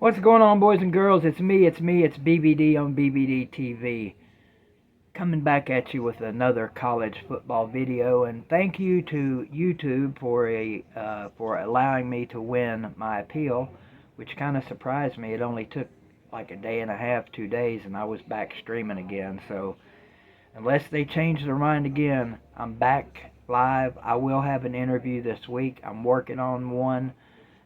What's going on, boys and girls? It's me, it's BVD on BVD TV. Coming back at you with another college football video, and thank you to YouTube for allowing me to win my appeal, which kind of surprised me. It only took like a day and a half, 2 days, and I was back streaming again. So unless they change their mind again, I'm back live. I will have an interview this week. I'm working on one.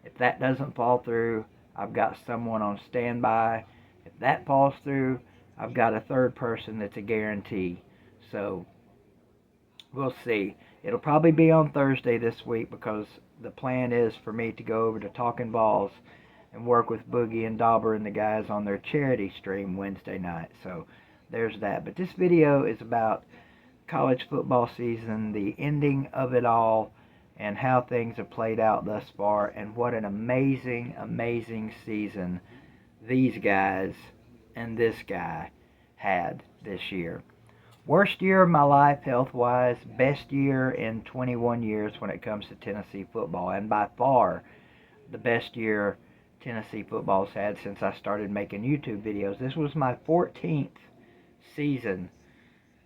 If that doesn't fall through, I've got someone on standby. If that falls through, I've got a third person that's a guarantee. So we'll see. It'll probably be on Thursday this week because the plan is for me to go over to Talking Balls and work with Boogie and Dauber and the guys on their charity stream Wednesday night. So there's that. But this video is about college football season, the ending of it all, and how things have played out thus far, and what an amazing, amazing season these guys and this guy had this year. Worst year of my life health-wise, best year in 21 years when it comes to Tennessee football, and by far the best year Tennessee football's had since I started making YouTube videos. This was my 14th season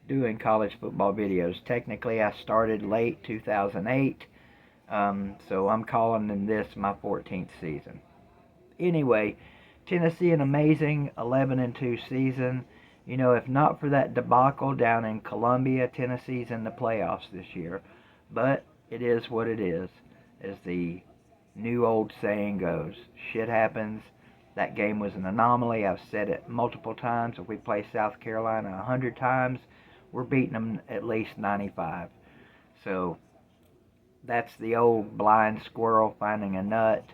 doing college football videos. Technically, I started late 2008. So I'm calling them this my 14th season. Anyway, Tennessee an amazing 11-2 season. You know, if not for that debacle down in Columbia, Tennessee's in the playoffs this year. But it is what it is, as the new old saying goes. Shit happens. That game was an anomaly. I've said it multiple times. If we play South Carolina 100 times, we're beating them at least 95. So that's the old blind squirrel finding a nut,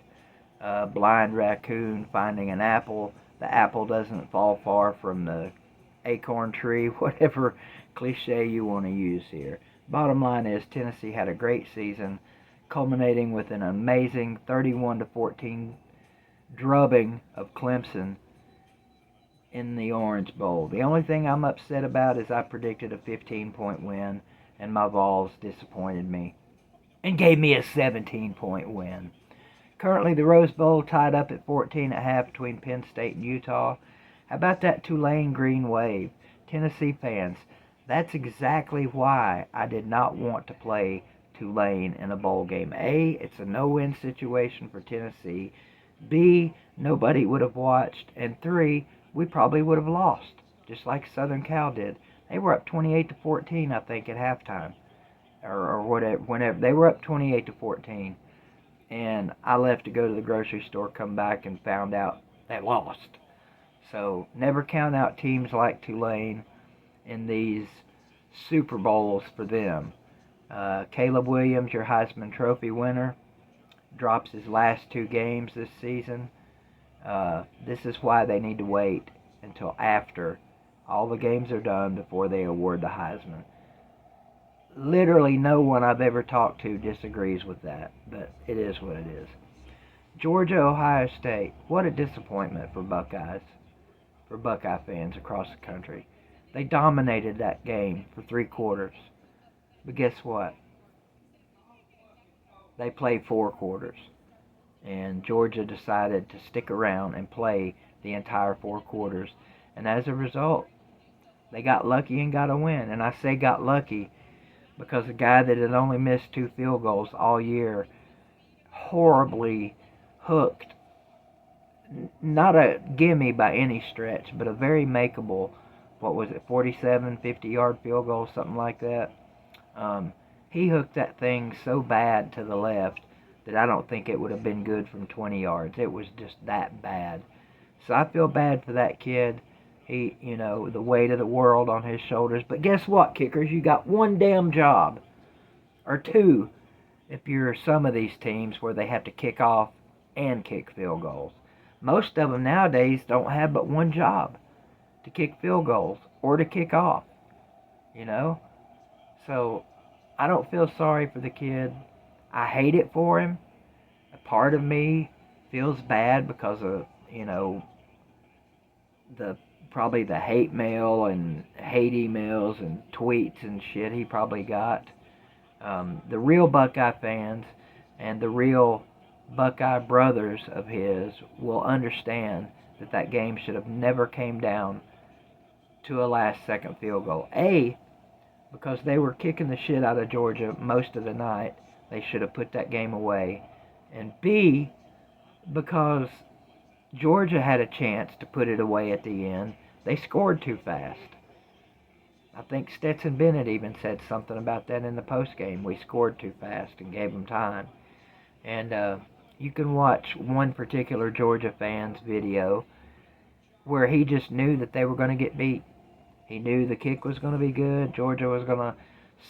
blind raccoon finding an apple. The apple doesn't fall far from the acorn tree, whatever cliche you want to use here. Bottom line is Tennessee had a great season, culminating with an amazing 31-14 drubbing of Clemson in the Orange Bowl. The only thing I'm upset about is I predicted a 15-point win, and my Vols disappointed me and gave me a 17-point win. Currently, the Rose Bowl tied up at 14.5 between Penn State and Utah. How about that Tulane Green Wave? Tennessee fans, that's exactly why I did not want to play Tulane in a bowl game. A, it's a no-win situation for Tennessee. B, nobody would have watched. And 3, we probably would have lost, just like Southern Cal did. They were up 28-14, I think, at halftime. Or whatever, whenever they were up 28-14, and I left to go to the grocery store, come back and found out they lost. So never count out teams like Tulane in these Super Bowls for them. Caleb Williams, your Heisman Trophy winner, drops his last 2 games this season. This is why they need to wait until after all the games are done before they award the Heisman. Literally no one I've ever talked to disagrees with that, but it is what it is. Georgia, Ohio State. What a disappointment for Buckeyes, for Buckeye fans across the country. They dominated that game for 3 quarters. But guess what? They played 4 quarters. And Georgia decided to stick around and play the entire 4 quarters. And as a result, they got lucky and got a win. And I say got lucky because a guy that had only missed 2 field goals all year, horribly hooked, not a gimme by any stretch, but a very makeable, 47, 50-yard field goal, something like that. He hooked that thing so bad to the left that I don't think it would have been good from 20 yards. It was just that bad. So I feel bad for that kid. He, the weight of the world on his shoulders. But guess what, kickers? You got one damn job. Or 2, if you're some of these teams where they have to kick off and kick field goals. Most of them nowadays don't have but one job, to kick field goals or to kick off, So I don't feel sorry for the kid. I hate it for him. A part of me feels bad because of, probably the hate mail and hate emails and tweets and shit he probably got. The real Buckeye fans and the real Buckeye brothers of his will understand that that game should have never came down to a last-second field goal. A, because they were kicking the shit out of Georgia most of the night. They should have put that game away. And B, because Georgia had a chance to put it away at the end. They scored too fast. I think Stetson Bennett even said something about that in the postgame. We scored too fast and gave them time. And you can watch one particular Georgia fan's video where he just knew that they were going to get beat. He knew the kick was going to be good. Georgia was going to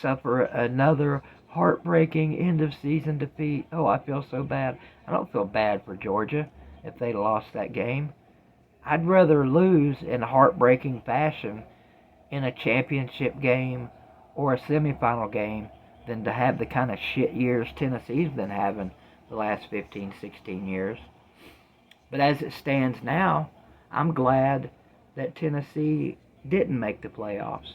suffer another heartbreaking end-of-season defeat. Oh, I feel so bad. I don't feel bad for Georgia if they lost that game. I'd rather lose in heartbreaking fashion in a championship game or a semifinal game than to have the kind of shit years Tennessee's been having the last 15, 16 years. But as it stands now, I'm glad that Tennessee didn't make the playoffs,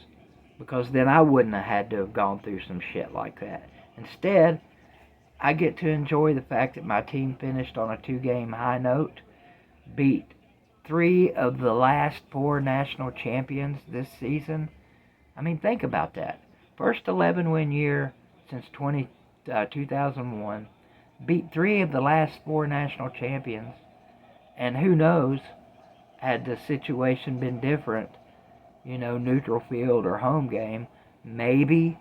because then I wouldn't have had to have gone through some shit like that. Instead, I get to enjoy the fact that my team finished on a 2-game high note, beat 3 of the last 4 national champions this season. I mean, think about that. First 11-win year since 2001, beat 3 of the last 4 national champions, and who knows, had the situation been different, neutral field or home game, maybe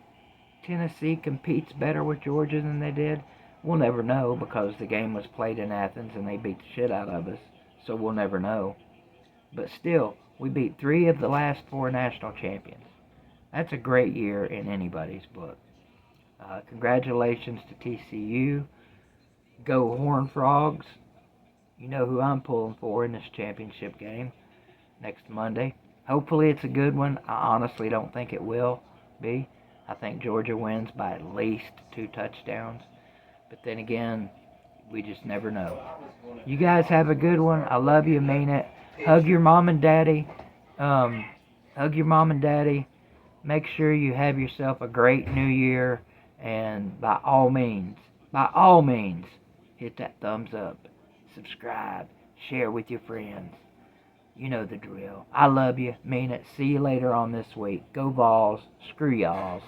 Tennessee competes better with Georgia than they did. We'll never know, because the game was played in Athens and they beat the shit out of us, so we'll never know. But still, we beat 3 of the last 4 national champions. That's a great year in anybody's book. Congratulations to TCU. Go Horned Frogs. You know who I'm pulling for in this championship game next Monday. Hopefully it's a good one. I honestly don't think it will be. I think Georgia wins by at least 2 touchdowns. But then again, we just never know. You guys have a good one. I love you, mean it. Hug your mom and daddy. Hug your mom and daddy. Make sure you have yourself a great new year. And by all means, hit that thumbs up. Subscribe. Share with your friends. You know the drill. I love you. Mean it. See you later on this week. Go Vols. Screw y'alls.